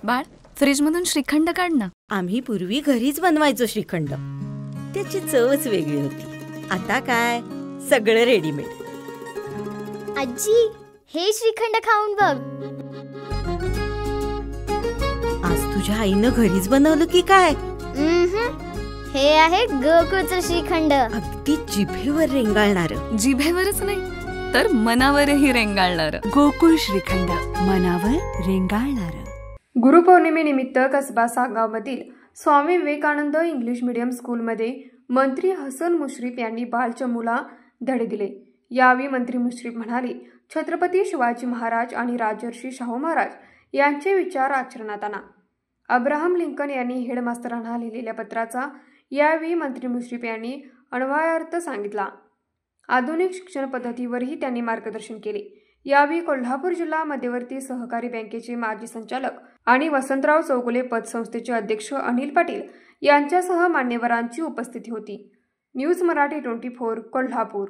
बाळ, फ्रीजमधून श्रीखंड काढ ना. आम्ही पूर्वी घरीच बनवायचो श्रीखंड. त्याची चवच वेगळी होती. आता काय सगळं रेडीमेड. आजी, हे श्रीखंड खाऊन बघ. आज तुझ्या आईनं घरीच बनवलं की काय? हे आहे गोकुळचं श्रीखंड. अगदी जिभेवर रेंगाळणार. जिभेवरच नाही तर मनावरही रेंगाळणार. गोकुळ श्रीखंड, मनावर रेंगाळणार. गुरुपौर्णिमेनिमित्त कसबा सागावमधील स्वामी विवेकानंद इंग्लिश मीडियम स्कूलमध्ये मंत्री हसन मुश्रीफ यांनी बालचमूला धडे दिले. यावेळी मंत्री मुश्रीफ म्हणाले, छत्रपती शिवाजी महाराज आणि राजर्षी शाहू महाराज यांचे विचार आचरणात आणा. अब्राहम लिंकन यांनी हेडमास्तरांना लिहिलेल्या पत्राचा यावेळी मंत्री मुश्रीफ यांनी अन्वयार्थ सांगितला. आधुनिक शिक्षण पद्धतीवरही त्यांनी मार्गदर्शन केले. यावेळी कोल्हापूर जिल्हा मध्यवर्ती सहकारी बँकेचे माजी संचालक आणि वसंतराव चौगुले पतसंस्थेचे अध्यक्ष अनिल पाटील यांच्यासह मान्यवरांची उपस्थिती होती. न्यूज मराठी 24 कोल्हापूर.